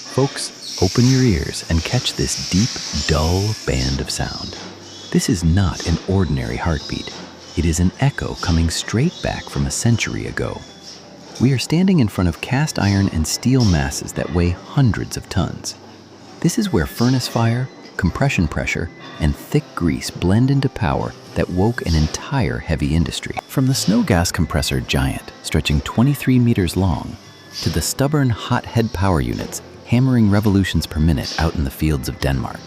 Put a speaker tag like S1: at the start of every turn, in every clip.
S1: Folks, open your ears and catch this deep, dull band of sound. This is not an ordinary heartbeat. It is an echo coming straight back from a century ago. We are standing in front of cast iron and steel masses that weigh hundreds of tons. This is where furnace fire, compression pressure, and thick grease blend into power that woke an entire heavy industry. From the snow gas compressor giant, stretching 23 meters long, to the stubborn hot head power units hammering revolutions per minute out in the fields of Denmark.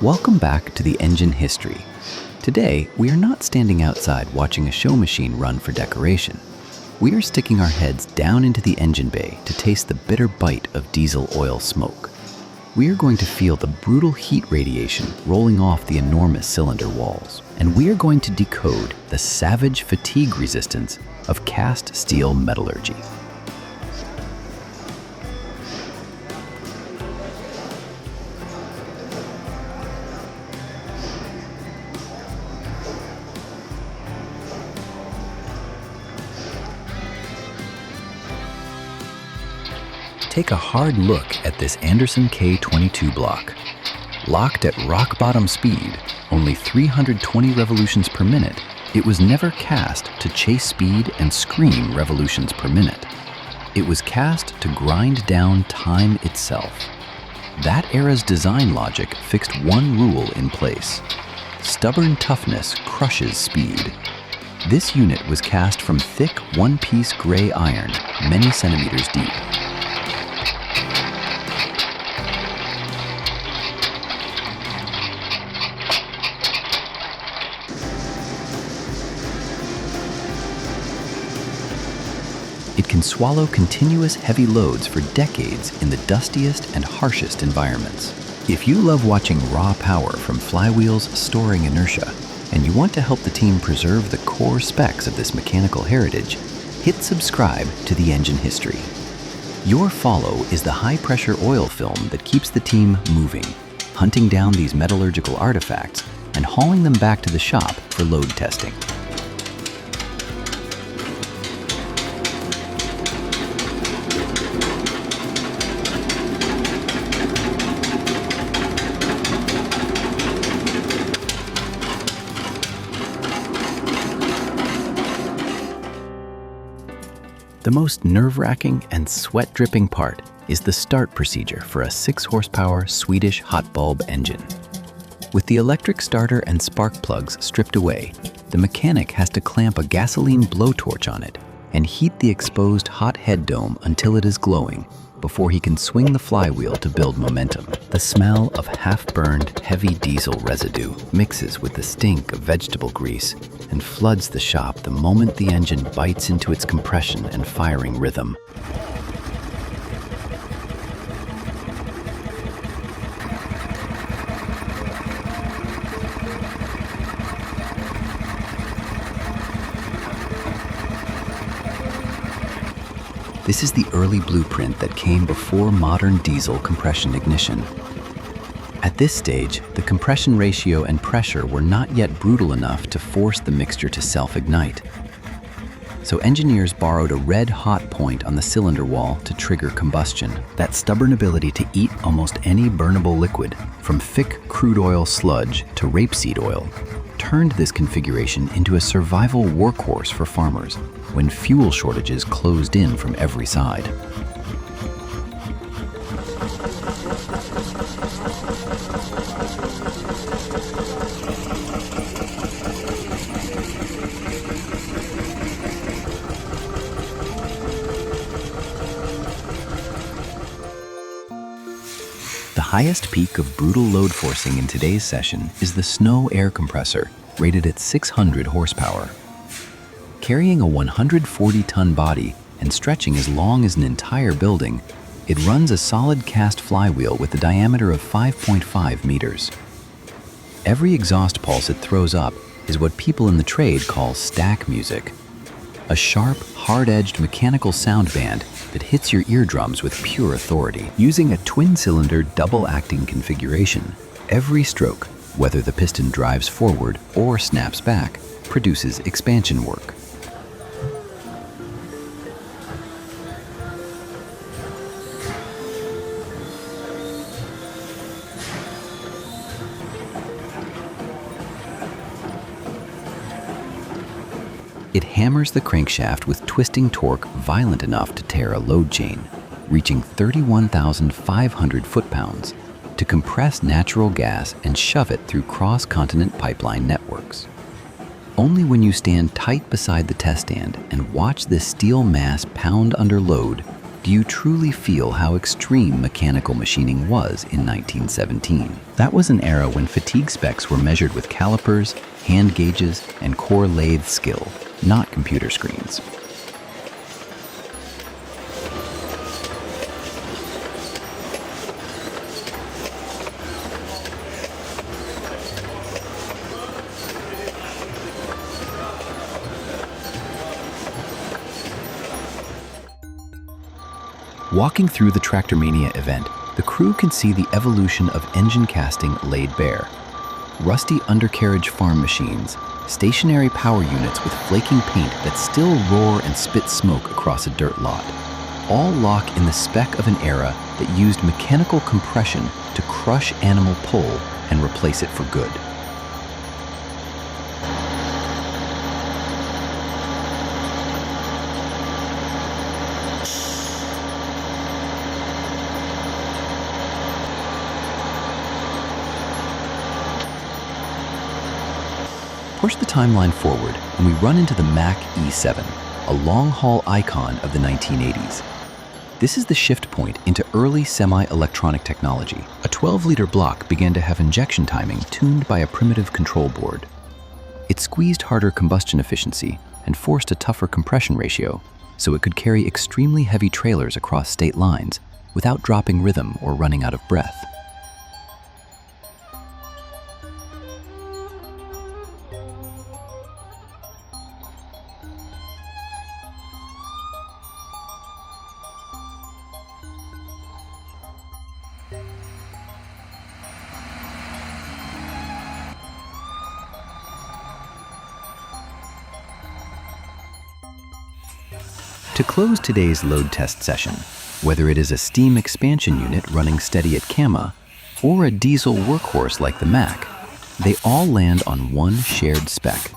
S1: Welcome back to the engine history. Today, we are not standing outside watching a show machine run for decoration. We are sticking our heads down into the engine bay to taste the bitter bite of diesel oil smoke. We are going to feel the brutal heat radiation rolling off the enormous cylinder walls. And we are going to decode the savage fatigue resistance of cast steel metallurgy. Take a hard look at this Anderson K22 block. Locked at rock-bottom speed, only 320 revolutions per minute, it was never cast to chase speed and scream revolutions per minute. It was cast to grind down time itself. That era's design logic fixed one rule in place. Stubborn toughness crushes speed. This unit was cast from thick, one-piece gray iron, many centimeters deep. It can swallow continuous heavy loads for decades in the dustiest and harshest environments. If you love watching raw power from flywheels storing inertia, and you want to help the team preserve the core specs of this mechanical heritage, hit subscribe to the engine history. Your follow is the high-pressure oil film that keeps the team moving, hunting down these metallurgical artifacts and hauling them back to the shop for load testing. The most nerve-wracking and sweat-dripping part is the start procedure for a 6-horsepower Swedish hot bulb engine. With the electric starter and spark plugs stripped away, the mechanic has to clamp a gasoline blowtorch on it and heat the exposed hot head dome until it is glowing before he can swing the flywheel to build momentum. The smell of half-burned, heavy diesel residue mixes with the stink of vegetable grease and floods the shop the moment the engine bites into its compression and firing rhythm. This is the early blueprint that came before modern diesel compression ignition. At this stage, the compression ratio and pressure were not yet brutal enough to force the mixture to self-ignite. So engineers borrowed a red-hot point on the cylinder wall to trigger combustion. That stubborn ability to eat almost any burnable liquid, from thick crude oil sludge to rapeseed oil, turned this configuration into a survival workhorse for farmers when fuel shortages closed in from every side. The highest peak of brutal load forcing in today's session is the Snow air compressor, rated at 600 horsepower. Carrying a 140-ton body and stretching as long as an entire building, it runs a solid cast flywheel with a diameter of 5.5 meters. Every exhaust pulse it throws up is what people in the trade call stack music. a sharp, hard-edged mechanical sound band that hits your eardrums with pure authority. Using a twin-cylinder double-acting configuration, every stroke, whether the piston drives forward or snaps back, produces expansion work. It hammers the crankshaft with twisting torque violent enough to tear a load chain, reaching 31,500 foot-pounds, to compress natural gas and shove it through cross-continent pipeline networks. Only when you stand tight beside the test stand and watch this steel mass pound under load do you truly feel how extreme mechanical machining was in 1917. That was an era when fatigue specs were measured with calipers, hand gauges, and core lathe skill, not computer screens. Walking through the Tractormania event, the crew can see the evolution of engine casting laid bare. Rusty undercarriage farm machines, stationary power units with flaking paint that still roar and spit smoke across a dirt lot, all lock in the spec of an era that used mechanical compression to crush animal pull and replace it for good. Push the timeline forward and we run into the Mack E7, a long-haul icon of the 1980s. This is the shift point into early semi-electronic technology. A 12-liter block began to have injection timing tuned by a primitive control board. It squeezed harder combustion efficiency and forced a tougher compression ratio, so it could carry extremely heavy trailers across state lines without dropping rhythm or running out of breath. To close today's load test session, whether it is a steam expansion unit running steady at Kama or a diesel workhorse like the Mack, they all land on one shared spec: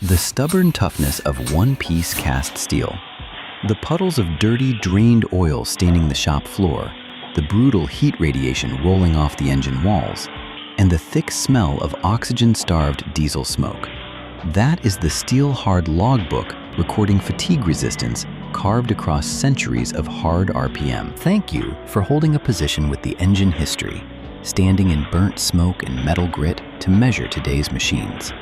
S1: the stubborn toughness of one-piece cast steel. The puddles of dirty, drained oil staining the shop floor, the brutal heat radiation rolling off the engine walls, and the thick smell of oxygen-starved diesel smoke. That is the steel-hard logbook recording fatigue resistance carved across centuries of hard RPM. Thank you for holding a position with the engine history, standing in burnt smoke and metal grit to measure today's machines.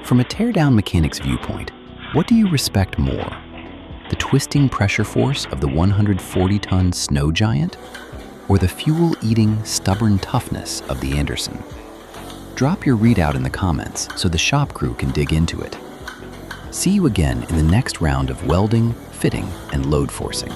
S1: From a teardown mechanic's viewpoint, what do you respect more? The twisting pressure force of the 140-ton snow giant, or the fuel-eating, stubborn toughness of the Anderson? Drop your readout in the comments so the shop crew can dig into it. See you again in the next round of welding, fitting, and load forcing.